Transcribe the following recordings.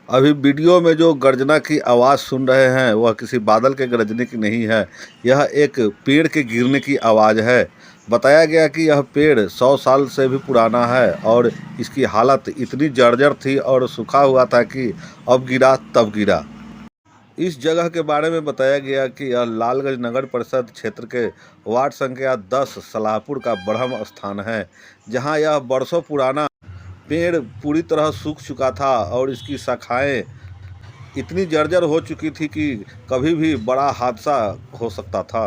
अभी वीडियो में जो गर्जना की आवाज़ सुन रहे हैं वह किसी बादल के गरजने की नहीं है। यह एक पेड़ के गिरने की आवाज़ है। बताया गया कि यह पेड़ 100 साल से भी पुराना है और इसकी हालत इतनी जर्जर थी और सूखा हुआ था कि अब गिरा तब गिरा। इस जगह के बारे में बताया गया कि यह लालगंज नगर परिषद क्षेत्र के वार्ड संख्या 10 सलाहपुर का ब्रह्म स्थान है, जहां यह बरसों पुराना पेड़ पूरी तरह सूख चुका था और इसकी शाखाएं इतनी जर्जर हो चुकी थी कि कभी भी बड़ा हादसा हो सकता था।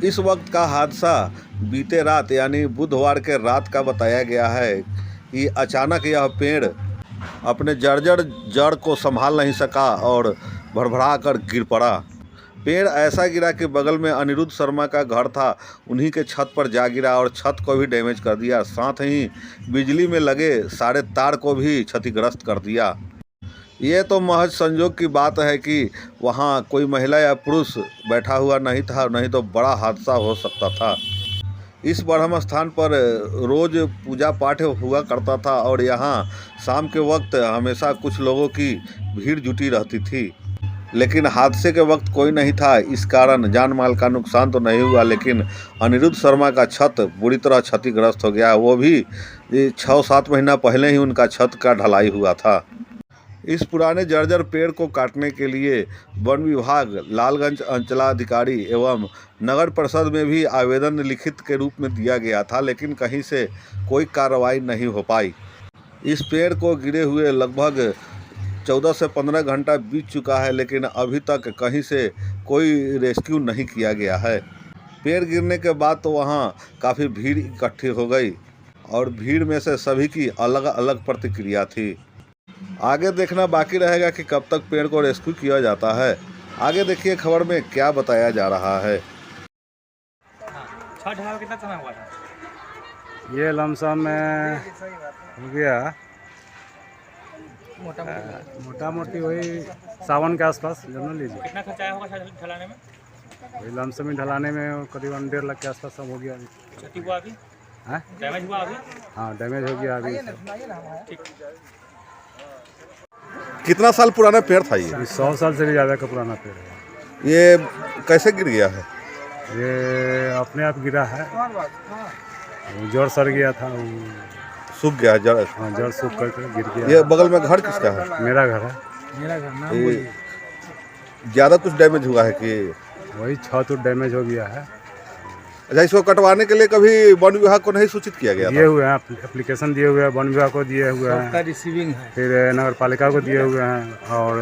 इस वक्त का हादसा बीते रात यानी बुधवार के रात का बताया गया है कि अचानक यह पेड़ अपने जर्जर जड़ को संभाल नहीं सका और भड़बड़ा कर गिर पड़ा। पेड़ ऐसा गिरा कि बगल में अनिरुद्ध शर्मा का घर था, उन्हीं के छत पर जा गिरा और छत को भी डैमेज कर दिया। साथ ही बिजली में लगे सारे तार को भी क्षतिग्रस्त कर दिया। ये तो महज संयोग की बात है कि वहाँ कोई महिला या पुरुष बैठा हुआ नहीं था, नहीं तो बड़ा हादसा हो सकता था। इस ब्रह्म स्थान पर रोज पूजा पाठ हुआ करता था और यहाँ शाम के वक्त हमेशा कुछ लोगों की भीड़ जुटी रहती थी। लेकिन हादसे के वक्त कोई नहीं था, इस कारण जान माल का नुकसान तो नहीं हुआ, लेकिन अनिरुद्ध शर्मा का छत बुरी तरह क्षतिग्रस्त हो गया। वो भी 6-7 महीना पहले ही उनका छत का ढलाई हुआ था। इस पुराने जर्जर पेड़ को काटने के लिए वन विभाग, लालगंज अंचलाधिकारी एवं नगर परिषद में भी आवेदन लिखित के रूप में दिया गया था, लेकिन कहीं से कोई कार्रवाई नहीं हो पाई। इस पेड़ को गिरे हुए लगभग 14 से 15 घंटा बीत चुका है, लेकिन अभी तक कहीं से कोई रेस्क्यू नहीं किया गया है। पेड़ गिरने के बाद तो वहाँ काफ़ी भीड़ इकट्ठी हो गई और भीड़ में से सभी की अलग अलग प्रतिक्रिया थी। आगे देखना बाकी रहेगा कि कब तक पेड़ को रेस्क्यू किया जाता है। आगे देखिए खबर में क्या बताया जा रहा है। कितना समय हुआ था? ये लमसम में हो गया मोटा मोटी वही सावन के आसपास जान लीजिए। कितना खर्चा आया होगा ढलाने में? वही लमसम में ढलाने में करीबन 1.5 लाख के आसपास सब हो गया। क्षति हुआ अभी? हाँ, डैमेज हुआ अभी? हाँ डैमेज हो गया अभी। कितना साल पुराना पेड़ था ये? 100 साल से भी ज़्यादा का पुराना पेड़ है। ये कैसे गिर गया है? ये अपने आप गिरा है, जड़ सड़ गया था, सूख गया है जड़? हाँ जड़ सूख करके गिर गया। ये बगल में घर किसका है? मेरा घर है। मेरा घर ना ज़्यादा कुछ डैमेज हुआ है कि? वही छत डैमेज हो गया है। अच्छा, इसको कटवाने के लिए कभी वन विभाग को नहीं सूचित किया गया? दिए हुए हैं, एप्लीकेशन दिए हुए हैं, वन विभाग को दिए हुए हैं, रिसीविंग है, फिर नगर पालिका को दिए हुए हैं और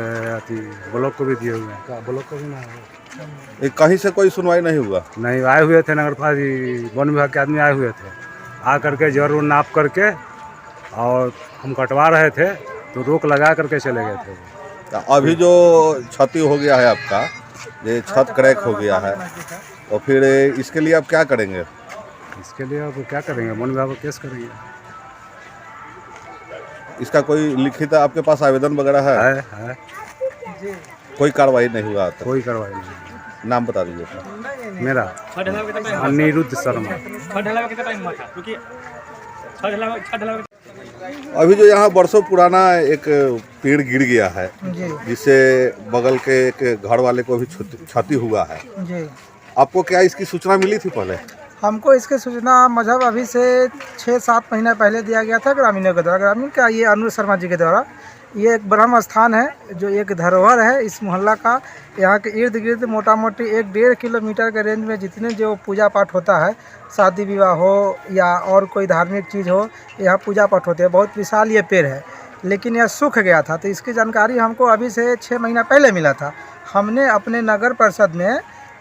ब्लॉक को भी दिए हुए हैं। ब्लॉक को भी ना कहीं से कोई सुनवाई नहीं हुआ? नहीं, आए हुए थे नगर पालिका वन विभाग के आदमी आए हुए थे, आ करके जरूर नाप करके और हम कटवा रहे थे तो रोक लगा करके चले गए थे। अभी जो क्षति हो गया है आपका, ये छत क्रैक हो गया है, तो फिर इसके लिए आप क्या करेंगे? इसके लिए अब क्या करेंगे? वन विभाग को केस करेंगे। इसका कोई लिखित आपके पास आवेदन वगैरह है? कोई कार्रवाई नहीं हुआ? तो कोई कार्रवाई नहीं। नाम बता दीजिए अपना। मेरा अनिरुद्ध शर्मा। अभी जो यहाँ बरसों पुराना एक पेड़ गिर गया है, जिससे बगल के एक घर वाले को भी क्षति हुआ है, आपको क्या इसकी सूचना मिली थी पहले? हमको इसकी सूचना मतलब अभी से 6-7 महीना पहले दिया गया था ग्रामीणों के द्वारा। ग्रामीण का ये अनिरुद्ध शर्मा जी के द्वारा। ये एक ब्रह्म स्थान है जो एक धरोहर है इस मोहल्ला का। यहाँ के इर्द गिर्द मोटा मोटी 1-1.5 किलोमीटर के रेंज में जितने जो पूजा पाठ होता है, शादी विवाह हो या और कोई धार्मिक चीज़ हो, यहाँ पूजा पाठ होते हैं। बहुत विशाल ये पेड़ है, लेकिन यह सूख गया था, तो इसकी जानकारी हमको अभी से 6 महीना पहले मिला था। हमने अपने नगर परिषद में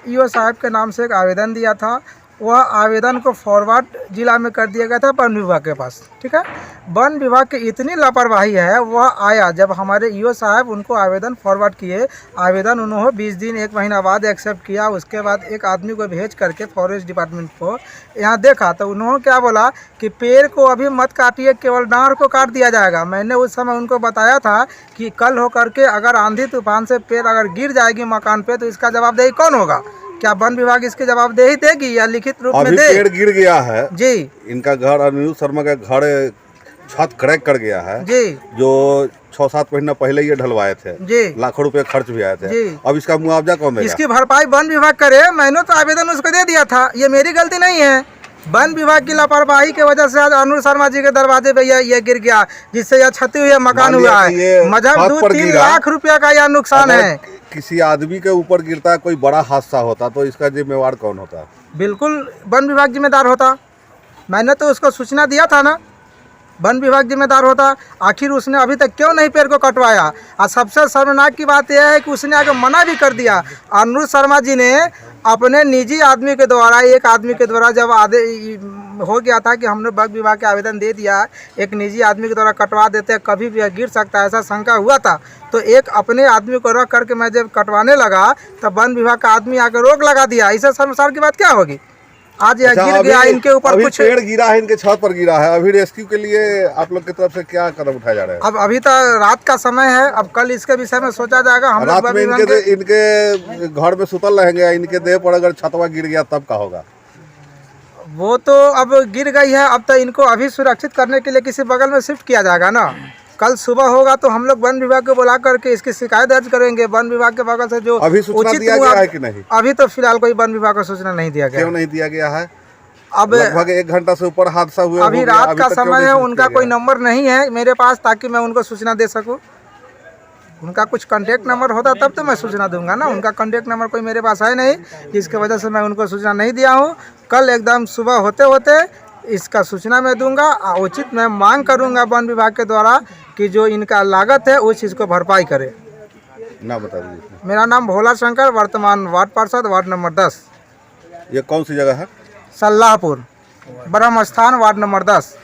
ईओ साहब के नाम से एक आवेदन दिया था। वह आवेदन को फॉरवर्ड जिला में कर दिया गया था वन विभाग के पास। ठीक है, वन विभाग की इतनी लापरवाही है, वह आया जब हमारे ईओ साहब उनको आवेदन फॉरवर्ड किए, आवेदन उन्होंने 20 दिन 1 महीना बाद एक्सेप्ट किया। उसके बाद एक आदमी को भेज करके फॉरेस्ट डिपार्टमेंट को यहाँ देखा, तो उन्होंने क्या बोला कि पेड़ को अभी मत काटिए, केवल डाँड़ को काट दिया जाएगा। मैंने उस समय उनको बताया था कि कल हो करके अगर आंधी तूफान से पेड़ अगर गिर जाएगी मकान पे, तो इसका जवाबदेही कौन होगा? क्या वन विभाग इसकी जवाबदेही देगी या लिखित रूप में दे? पेड़ गिर गया है जी, इनका घर, अनिरुद्ध शर्मा का घर छत क्रैक कर गया है, जी जो 6-7 महीना पहले ये ढलवाए थे, जी लाखों रुपए खर्च भी आए थे, जी। अब इसका मुआवजा कौन देगा? इसकी भरपाई वन विभाग करे। मैंने तो आवेदन उसको दे दिया था, ये मेरी गलती नहीं है। वन विभाग की लापरवाही की वजह से आज अनुर शर्मा जी के दरवाजे पे ये गिर गया, जिससे यह क्षति हुई है, मकान मान लिया हुआ कि है। ये मजहब छत दूध पर 3 गिरा। लाख रुपया का यह नुकसान अगर है। किसी आदमी के ऊपर गिरता है, कोई बड़ा हादसा होता, तो इसका जिम्मेवार कौन होता? बिल्कुल वन विभाग जिम्मेदार होता। मैंने तो उसको सूचना दिया था ना, वन विभाग जिम्मेदार होता। आखिर उसने अभी तक क्यों नहीं पेड़ को कटवाया? और सबसे शर्मनाक की बात यह है कि उसने आगे मना भी कर दिया। अनुर शर्मा जी ने अपने निजी आदमी के द्वारा, एक आदमी के द्वारा जब हो गया था कि हमने वन विभाग के आवेदन दे दिया, एक निजी आदमी के द्वारा कटवा देते हैं, कभी भी गिर सकता है, ऐसा शंका हुआ था। तो एक अपने आदमी को रख करके मैं जब कटवाने लगा तब वन विभाग का आदमी आकर रोक लगा दिया। इससे शर्मसार की बात क्या होगी? आज यह गिर गया, इनके ऊपर अभी कुछ पेड़ गिरा है, इनके छत पर गिरा है, अभी रेस्क्यू के लिए आप लोग की तरफ से क्या कदम उठाए जा रहे हैं? अब अभी तो रात का समय है, अब कल इसके विषय में सोचा जाएगा। हम रात में इनके घर में सुतल रहेंगे, इनके देह पर अगर छतवा गिर गया तब क्या होगा? वो तो अब गिर गई है, अब तो इनको अभी सुरक्षित करने के लिए किसी बगल में शिफ्ट किया जाएगा ना। कल सुबह होगा तो हम लोग वन विभाग को बुला करके इसकी शिकायत दर्ज करेंगे। वन विभाग के बगल से जो अभी सूचना दिया गया है कि नहीं? अभी तो फिलहाल कोई वन विभाग को सूचना नहीं दिया गया। क्यों नहीं दिया गया है? अब लगभग 1 घंटा से ऊपर हादसा हुआ, अभी रात का समय है, उनका कोई नंबर नहीं है मेरे पास ताकि मैं उनको सूचना दे सकूं। उनका कुछ कांटेक्ट नंबर होता तब तो मैं सूचना दूंगा ना। उनका कांटेक्ट नंबर कोई मेरे पास है नहीं, जिसकी वजह से मैं उनको सूचना नहीं दिया हूँ। कल एकदम सुबह होते होते इसका सूचना मैं दूंगा। उचित मैं मांग करूंगा वन विभाग के द्वारा कि जो इनका लागत है उस चीज़ को भरपाई करे। ना बता दीजिए। मेरा नाम भोला शंकर, वर्तमान वार्ड पार्षद, वार्ड नंबर 10। ये कौन सी जगह है? सल्लाहपुर, ब्रह्म स्थान, वार्ड नंबर 10।